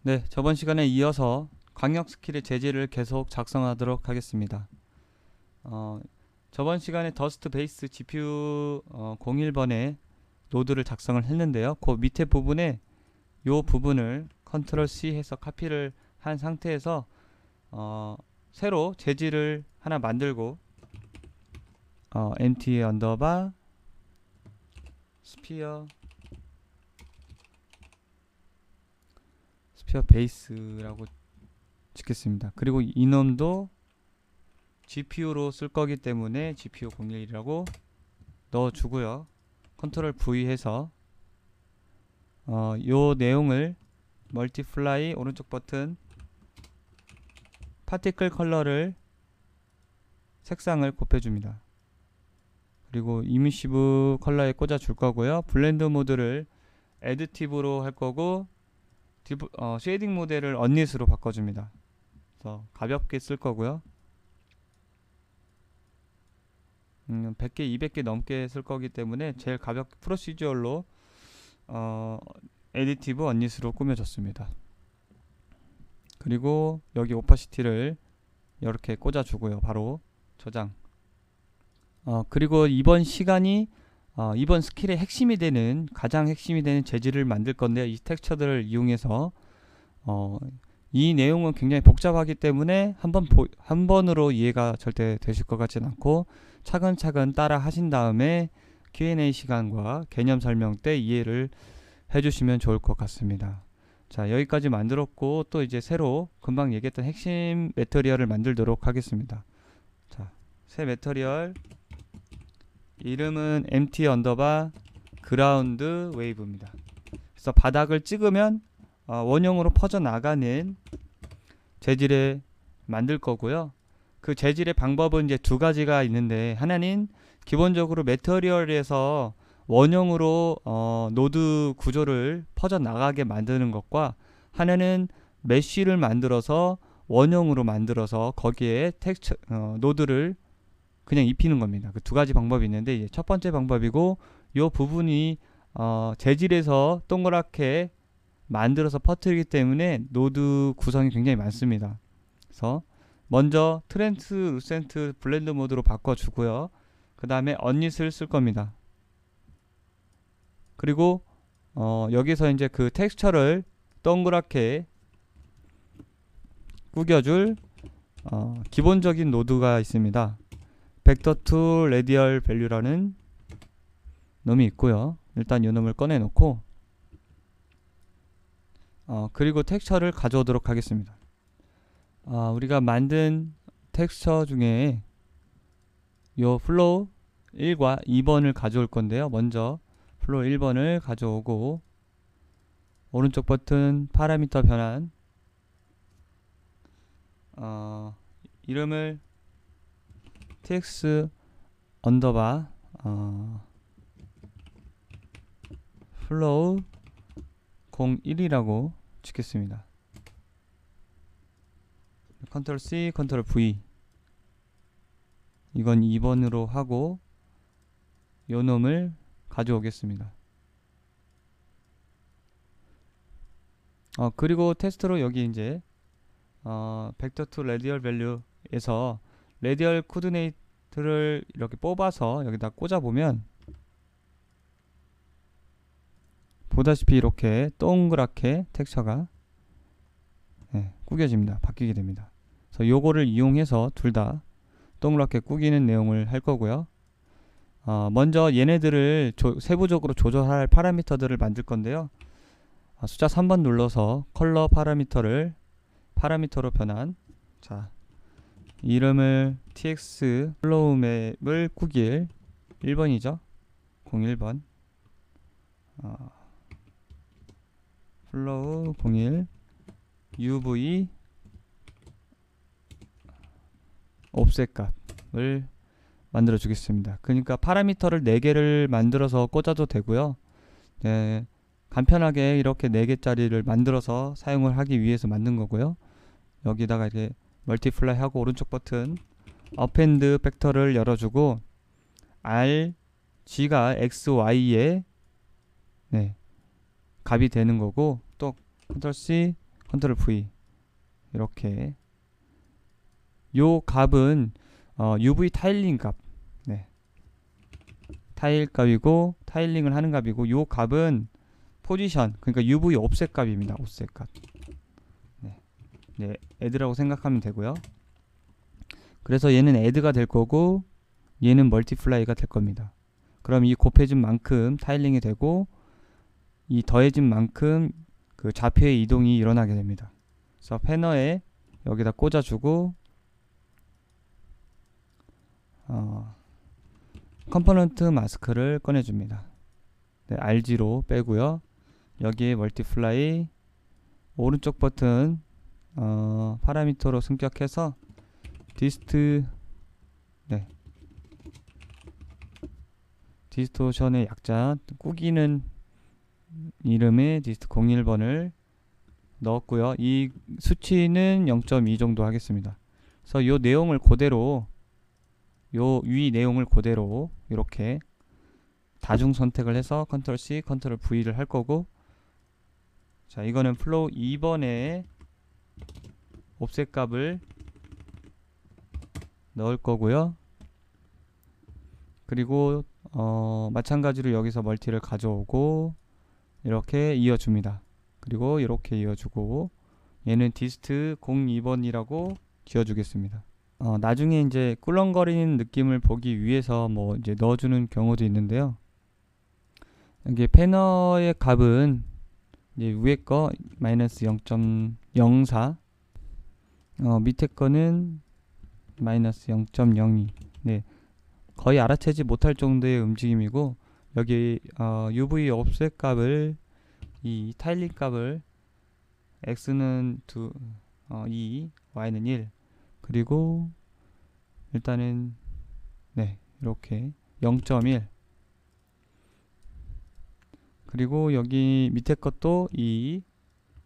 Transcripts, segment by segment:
네, 저번 시간에 이어서 강력 스킬의 재질을 계속 작성하도록 하겠습니다. 어, 저번 시간에 더스트 베이스 GPU 01번에 노드를 작성을 했는데요. 그 밑에 부분에 이 부분을 컨트롤 C 해서 카피를 한 상태에서 어, 새로 재질을 하나 만들고 empty 언더바 스피어 베이스라고 짓겠습니다. 그리고 이놈도 GPU로 쓸 거기 때문에 GPU 01이라고 넣어주고요. 컨트롤 V 해서 요 내용을 멀티플라이 오른쪽 버튼 파티클 컬러를 색상을 곱해줍니다. 그리고 이미시브 컬러에 꽂아 줄 거고요. 블렌드 모드를 애드티브로 할 거고 쉐이딩 모델을 언닛으로 바꿔줍니다. 그래서 가볍게 쓸 거고요. 100개, 200개 넘게 쓸 거기 때문에 제일 가볍게 프로시저얼로 에디티브 언닛으로 꾸며줬습니다. 그리고 여기 오파시티를 이렇게 꽂아주고요. 바로 저장. 그리고 이번 시간이 이번 스킬의 핵심이 되는 가장 핵심이 되는 재질을 만들 건데요. 이 텍스처들을 이용해서 이 내용은 굉장히 복잡하기 때문에 한 번으로 이해가 절대 되실 것 같진 않고 차근차근 따라 하신 다음에 Q&A 시간과 개념 설명 때 이해를 해주시면 좋을 것 같습니다. 자, 여기까지 만들었고 또 이제 새로 금방 얘기했던 핵심 매터리얼을 만들도록 하겠습니다. 자, 새 매터리얼 이름은 empty 언더바 그라운드 웨이브입니다. 그래서 바닥을 찍으면 원형으로 퍼져나가는 재질에 만들 거고요. 그 재질의 방법은 이제 두 가지가 있는데, 하나는 기본적으로 매터리얼에서 원형으로 노드 구조를 퍼져나가게 만드는 것과, 하나는 메쉬를 만들어서 원형으로 만들어서 거기에 텍스처 노드를 그냥 입히는 겁니다. 그 두 가지 방법이 있는데, 이제 첫 번째 방법이고, 이 부분이 재질에서 동그랗게 만들어서 퍼뜨리기 때문에 노드 구성이 굉장히 많습니다. 그래서 먼저 트랜스루센트 블렌드 모드로 바꿔주고요. 그 다음에 언닛을 쓸 겁니다. 그리고 여기서 이제 그 텍스처를 동그랗게 꾸겨줄 기본적인 노드가 있습니다. vector2 radial value라는 놈이 있고요. 일단 이 놈을 꺼내 놓고 그리고 텍스처를 가져오도록 하겠습니다. 우리가 만든 텍스처 중에 요 플로우 1과 2번을 가져올 건데요. 먼저 플로우 1번을 가져오고 오른쪽 버튼 파라미터 변환 이름을 tx 언더바 플로우 01이라고 짓겠습니다. 컨트롤 C, 컨트롤 V. 이건 2번으로 하고 요 놈을 가져오겠습니다. 그리고 테스트로 여기 이제 vector2 radial value에서 radial coordinate를 이렇게 뽑아서 여기다 꽂아 보면 보다시피 이렇게 동그랗게 텍스처가 꾸겨집니다. 바뀌게 됩니다. 그래서 요거를 이용해서 둘 다 동그랗게 꾸기는 내용을 할 거고요. 먼저 얘네들을 세부적으로 조절할 파라미터들을 만들 건데요. 숫자 3번 눌러서 컬러 파라미터로 변환. 자, 이름을 tx 플로우 맵을 꾸길 1번이죠. 01번 플로우 01 uv 옵셋 값을 만들어 주겠습니다. 그러니까 파라미터를 4개를 만들어서 꽂아도 되고요. 간편하게 이렇게 4개짜리를 만들어서 사용을 하기 위해서 만든 거고요. 여기다가 이렇게 멀티플라이 하고 오른쪽 버튼 어펜드 팩터를 열어주고 r g가 x, y에 값이 되는 거고, 또 컨트롤 C, 컨트롤 V 이렇게. 요 값은 UV 타일링 값, 네, 타일 값이고 타일링을 하는 값이고, 요 값은 포지션, 그러니까 UV 옵셋 값입니다. 옵셋 값. 네, 네, 애드라고 생각하면 되고요. 그래서 얘는 애드가 될 거고 얘는 멀티플라이가 될 겁니다. 그럼 이 곱해진 만큼 타일링이 되고 이 더해진 만큼 그 좌표의 이동이 일어나게 됩니다. 그래서 패너에 여기다 꽂아주고 컴포넌트 마스크를 꺼내줍니다. 네, RG로 빼고요. 여기에 멀티플라이 오른쪽 버튼 파라미터로 승격해서 디스트, 네, 디스토션의 약자 꾸기는 이름의 디스트 01번을 넣었고요. 이 수치는 0.2 정도 하겠습니다. 그래서 요 내용을 그대로, 요 위 내용을 그대로 이렇게 다중 선택을 해서 컨트롤 C, 컨트롤 V를 할 거고, 자, 이거는 플로우 2번에 옵셋 값을 넣을 거고요. 그리고 마찬가지로 여기서 멀티를 가져오고 이렇게 이어줍니다. 그리고 이렇게 이어주고 얘는 디스트 02번이라고 지어주겠습니다. 나중에 이제 꿀렁거리는 느낌을 보기 위해서 뭐 이제 넣어주는 경우도 있는데요. 여기 패너의 값은 이제 위에 거 마이너스 0.04, 밑에 거는 마이너스 0.02. 네, 거의 알아채지 못할 정도의 움직임이고, 여기 UV 옵셋 값을, 이 타일링 값을 x는 2, y는 1, 그리고 일단은 네, 이렇게 0.1, 그리고 여기 밑에 것도 2,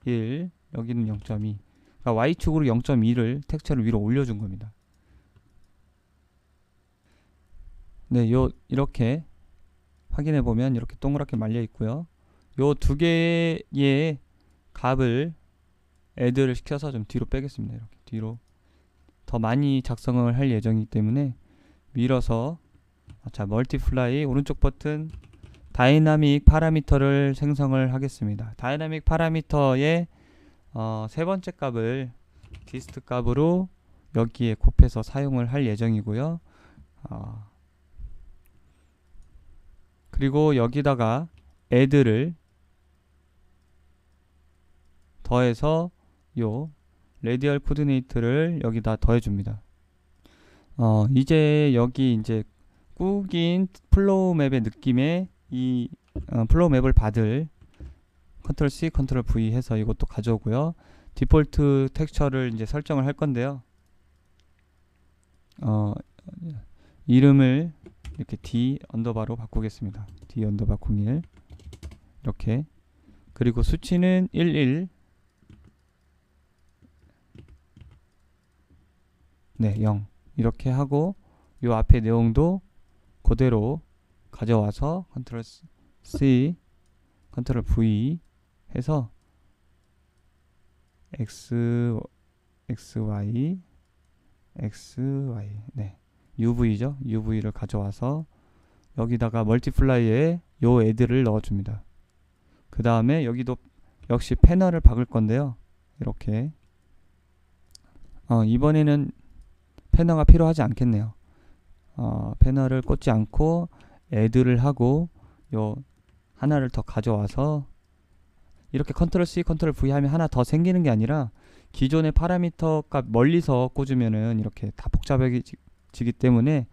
1, 여기는 0.2. 그러니까 y축으로 0.2를 텍스처를 위로 올려준 겁니다. 네, 이렇게 확인해 보면 이렇게 동그랗게 말려 있고요. 요 두 개의 값을 애드를 시켜서 좀 뒤로 빼겠습니다. 이렇게 뒤로 더 많이 작성을 할 예정이기 때문에 밀어서, 자, 멀티플라이 오른쪽 버튼 다이나믹 파라미터를 생성을 하겠습니다. 다이나믹 파라미터의 세 번째 값을 디스트 값으로 여기에 곱해서 사용을 할 예정이고요. 그리고 여기다가 add를 더해서 요 레디얼 코디네이트를 여기다 더해줍니다. 이제 여기 이제 꾸긴 플로우 맵의 느낌의 이 플로우 맵을 받을 컨트롤 C, 컨트롤 V 해서 이것도 가져오고요. 디폴트 텍스처를 이제 설정을 할 건데요. 이름을 이렇게 D 언더바로 바꾸겠습니다. D 언더바 01 이렇게. 그리고 수치는 11, 네, 0 이렇게 하고, 요 앞에 내용도 그대로 가져와서 컨트롤 C, 컨트롤 V 해서 X, XY, 네, UV죠. UV를 가져와서 여기다가 멀티플라이에 요 애들을 넣어줍니다. 그 다음에 여기도 역시 패널을 박을 건데요. 이렇게 이번에는 패너가 필요하지 않겠네요. 패널을 꽂지 않고 애드를 하고 요 하나를 더 가져와서 이렇게 컨트롤 C, 컨트롤 V 하면 하나 더 생기는 게 아니라 기존의 파라미터 값 멀리서 꽂으면은 이렇게 다 복잡해지기 때문에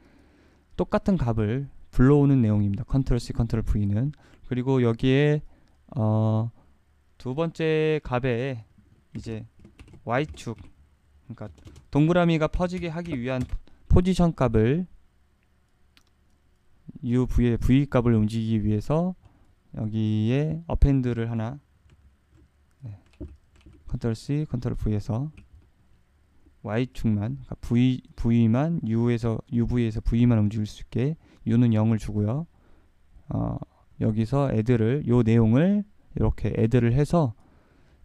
똑같은 값을 불러오는 내용입니다. 컨트롤 C, 컨트롤 V는. 그리고 여기에 두 번째 값에 이제 Y축, 그러니까 동그라미가 퍼지게 하기 위한 포지션 값을 UV의 V 값을 움직이기 위해서 여기에 어펜드를 하나, 네, 컨트롤 C, 컨트롤 V에서 Y축만, 그러니까 V만 UV에서 V만 움직일 수 있게 U는 0을 주고요. 여기서 애드를, 요 내용을 이렇게 애드를 해서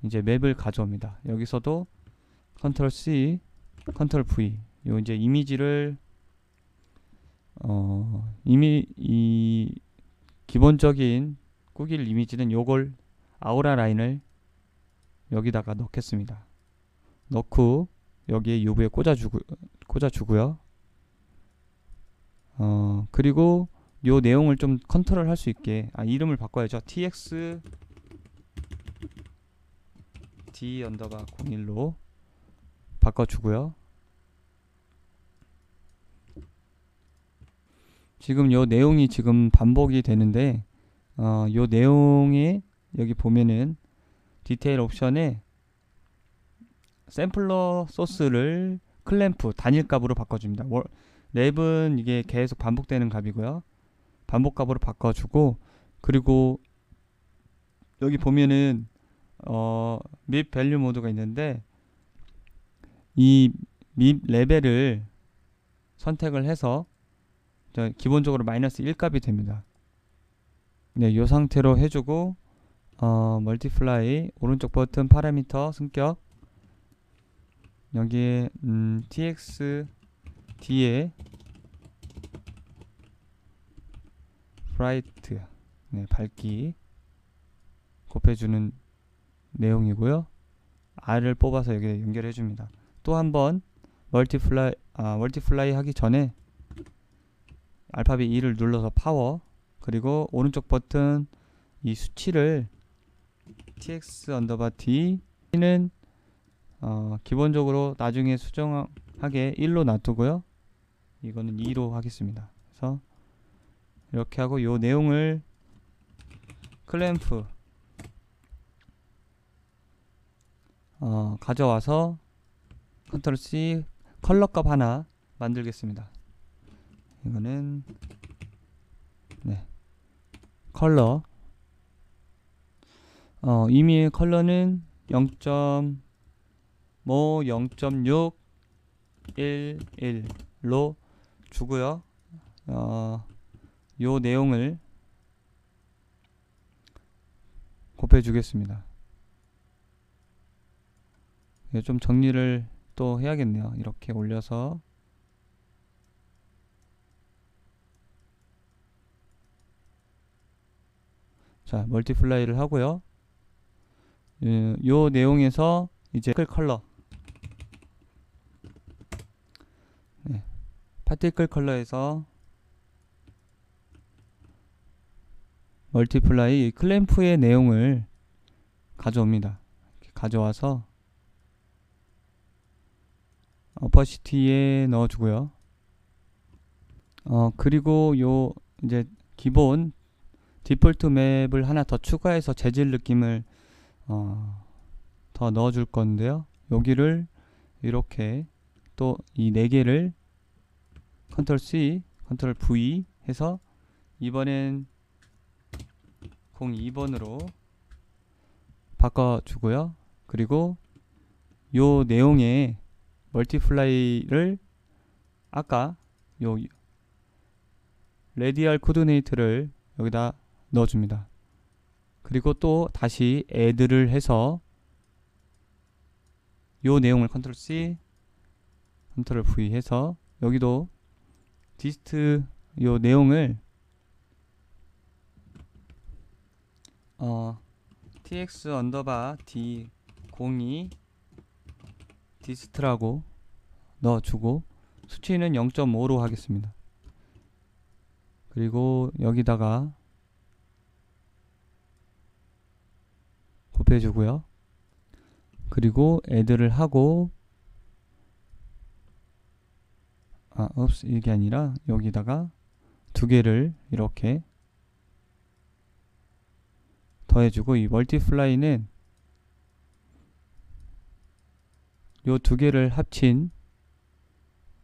이제 맵을 가져옵니다. 여기서도 컨트롤 C, 컨트롤 V. 요 이제 이미지를 이미 이 기본적인 꾸길 이미지는 요걸 아우라 라인을 여기다가 넣겠습니다. 넣고 여기에 UV에 꽂아주고요. 그리고 요 내용을 좀 컨트롤 할 수 있게 이름을 바꿔야죠. tx d_01로 바꿔주고요. 지금 요 내용이 지금 반복이 되는데 요 내용에 여기 보면은 디테일 옵션에 샘플러 소스를 클램프 단일값으로 바꿔줍니다. 랩은 이게 계속 반복되는 값이고요. 반복값으로 바꿔주고, 그리고 여기 보면은 밉 밸류 모드가 있는데 이 밉 레벨을 선택을 해서 기본적으로 마이너스 1 값이 됩니다. 네, 이 상태로 해주고 멀티플라이 오른쪽 버튼 파라미터 승격 여기에 tx d에 브라이트 밝기 곱해주는 내용이고요. r을 뽑아서 여기에 연결해 줍니다. 또 한번 멀티플라이 하기 전에 알파벳 2를 눌러서 파워, 그리고 오른쪽 버튼 이 수치를 tx 언더바 d는 기본적으로 나중에 수정하게 1로 놔두고요. 이거는 2로 하겠습니다. 그래서 이렇게 하고 요 내용을 클램프 가져와서 컨트롤 C 컬러 값 하나 만들겠습니다. 이거는 컬러 이미 컬러는 0.611로 주고요. 요 내용을 곱해 주겠습니다. 좀 정리를 또 해야겠네요. 이렇게 올려서 자, 멀티플라이를 하고요. 요 내용에서 이제 컬러 파티클 컬러에서 멀티플라이 클램프의 내용을 가져옵니다. 이렇게 가져와서 어퍼시티에 넣어주고요. 그리고 요 이제 기본 디폴트 맵을 하나 더 추가해서 재질 느낌을 더 넣어줄 건데요. 여기를 이렇게 또 이 4개를 컨트롤 C, 컨트롤 V 해서 이번엔 02번으로 바꿔주고요. 그리고 요 내용에 멀티플라이를 아까 요 레디얼 코디네이트를 여기다 넣어줍니다. 그리고 또 다시 add를 해서 요 내용을 컨트롤 C, 컨트롤 V 해서 여기도 디스트 요 내용을 tx 언더바 d02 디스트라고 넣어주고 수치는 0.5로 하겠습니다. 그리고 여기다가 곱해주고요. 그리고 add를 하고 이게 아니라 여기다가 2개를 이렇게 더해주고 이 멀티플라이는 요 2개를 합친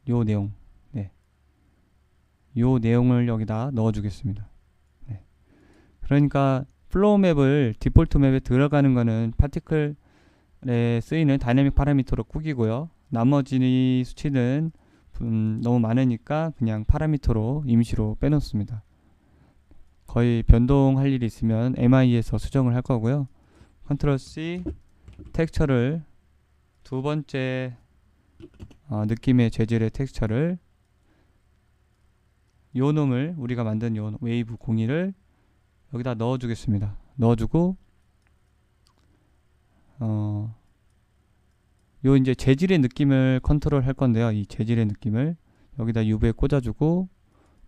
요 내용 요 내용을 여기다 넣어주겠습니다. 그러니까 플로우 맵을 디폴트 맵에 들어가는 거는 파티클에 쓰이는 다이내믹 파라미터로 꾸기고요. 나머지 수치는 너무 많으니까 그냥 파라미터로 임시로 빼놓습니다. 거의 변동할 일이 있으면 MI에서 수정을 할 거고요. 컨트롤 C, 텍스처를 두 번째 느낌의 재질의 텍스처를 요 놈을 우리가 만든 요 웨이브 02를 여기다 넣어 주겠습니다. 넣어 주고 요 이제 재질의 느낌을 컨트롤 할 건데요. 이 재질의 느낌을 여기다 UV에 꽂아 주고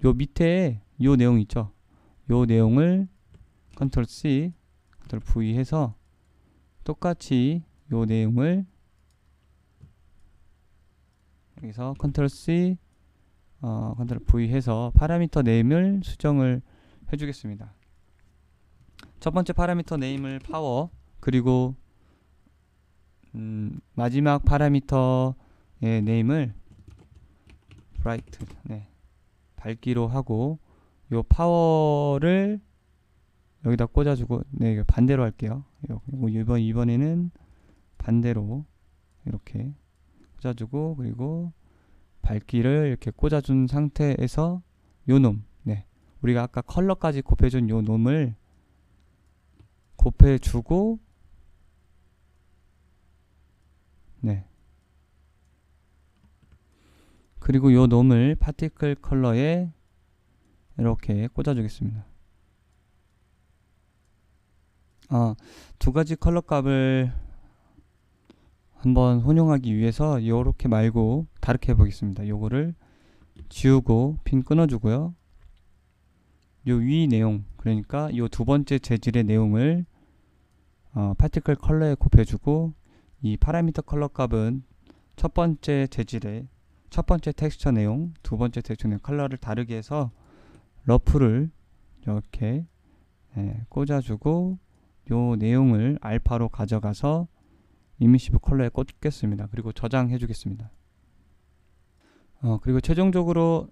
요 밑에 요 내용 있죠. 요 내용을 컨트롤 C, 컨트롤 V 해서 똑같이 요 내용을 여기서 컨트롤 C, 컨트롤 V 해서 파라미터 네임을 수정을 해주겠습니다. 첫 번째 파라미터 네임을 파워, 그리고 마지막 파라미터의 네임을 브라이트, 밝기로 하고 요 파워를 여기다 꽂아주고, 이거 반대로 할게요. 이번에는 반대로 이렇게 꽂아주고, 그리고 밝기를 이렇게 꽂아준 상태에서 요 놈, 우리가 아까 컬러까지 곱해준 요 놈을 곱해주고, 그리고 요 놈을 파티클 컬러에 이렇게 꽂아주겠습니다. 두 가지 컬러 값을 한번 혼용하기 위해서 이렇게 말고 다르게 해보겠습니다. 요거를 지우고 핀 끊어주고요. 요 위 내용, 그러니까 요 두 번째 재질의 내용을 파티클 컬러에 곱해주고, 이 파라미터 컬러 값은 첫 번째 재질의 첫 번째 텍스처 내용, 두 번째 텍스처 내용 컬러를 다르게 해서 러프를 이렇게 꽂아주고 요 내용을 알파로 가져가서 이미시브 컬러에 꽂겠습니다. 그리고 저장해 주겠습니다. 그리고 최종적으로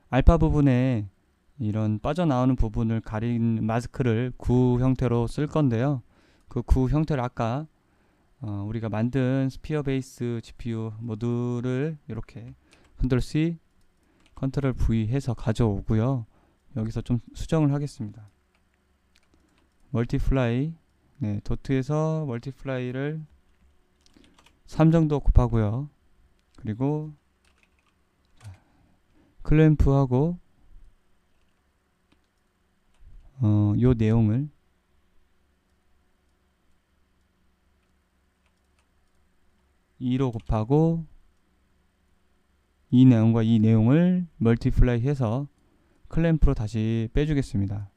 알파 부분에 이런 빠져나오는 부분을 가린 마스크를 구 형태로 쓸 건데요. 그 구 형태를 아까 우리가 만든 스피어 베이스 GPU 모듈을 이렇게 컨트롤 C, 컨트롤 V 해서 가져오고요. 여기서 좀 수정을 하겠습니다. 멀티플라이, 도트에서 멀티플라이를 3 정도 곱하고요. 그리고 클램프하고 요 내용을 (2로) 곱하고 이 내용과 이 내용을 멀티플라이 해서 클램프로 다시 빼주겠습니다.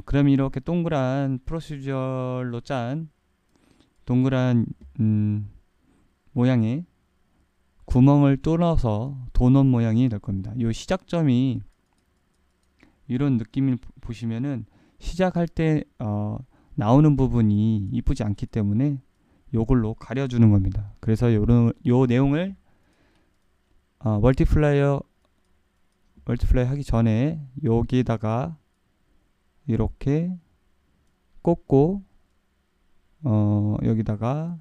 그럼 이렇게 동그란 프로시저로 짠 동그란 모양의 구멍을 뚫어서 도넛 모양이 될 겁니다. 이 시작점이 이런 느낌을 보시면은 시작할 때 나오는 부분이 이쁘지 않기 때문에 요걸로 가려주는 겁니다. 그래서 요 내용을 멀티플라이 하기 전에 여기에다가 이렇게 꽂고 여기다가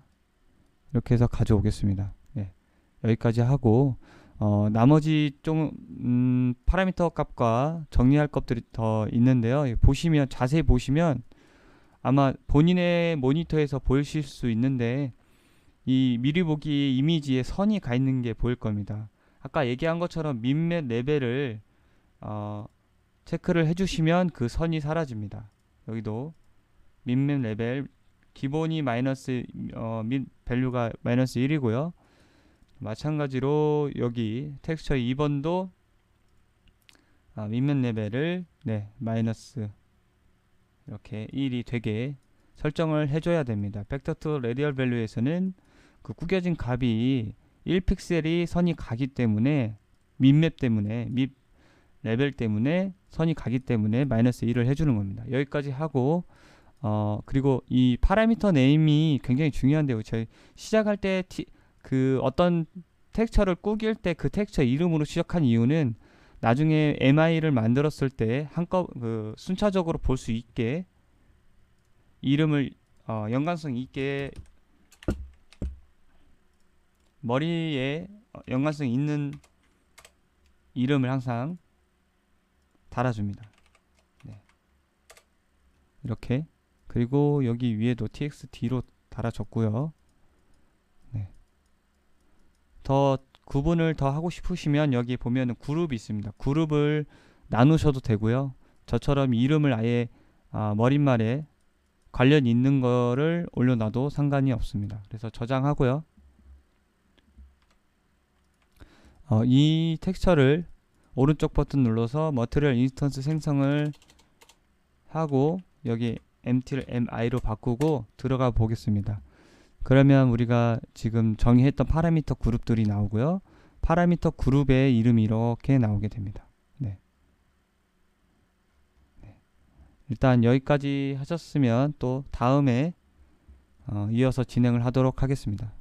이렇게 해서 가져오겠습니다. 여기까지 하고 나머지 좀 파라미터 값과 정리할 것들이 더 있는데요. 보시면 자세히 보시면 아마 본인의 모니터에서 보이실 수 있는데 이 미리 보기 이미지에 선이 가 있는 게 보일 겁니다. 아까 얘기한 것처럼 민맵 레벨을 체크를 해주시면 그 선이 사라집니다. 여기도 민맵 레벨 기본이 마이너스 민 밸류가 마이너스 1이고요. 마찬가지로 여기 텍스처 2번도 민맵 레벨을 마이너스 이렇게 1이 되게 설정을 해줘야 됩니다. 벡터 투 레디얼 밸류에서는 그 구겨진 값이 1픽셀이 선이 가기 때문에 민맵 때문에 민 레벨 때문에 선이 가기 때문에 마이너스 1을 해주는 겁니다. 여기까지 하고 그리고 이 파라미터 네임이 굉장히 중요한데요. 저희 시작할 때 그 어떤 텍스처를 꾸길 때 그 텍스처 이름으로 시작한 이유는 나중에 MI를 만들었을 때 순차적으로 볼 수 있게 이름을 연관성 있게 머리에 연관성 있는 이름을 항상 달아줍니다. 이렇게 그리고 여기 위에도 txt로 달아줬고요. 네. 더 구분을 더 하고 싶으시면 여기 보면은 그룹이 있습니다. 그룹을 나누셔도 되고요. 저처럼 이름을 아예 머릿말에 관련 있는 거를 올려놔도 상관이 없습니다. 그래서 저장하고요. 이 텍스처를 오른쪽 버튼 눌러서 머티리얼 인스턴스 생성을 하고 여기 empty를 mi로 바꾸고 들어가 보겠습니다. 그러면 우리가 지금 정의했던 파라미터 그룹들이 나오고요. 파라미터 그룹의 이름이 이렇게 나오게 됩니다. 네. 일단 여기까지 하셨으면 또 다음에 이어서 진행을 하도록 하겠습니다.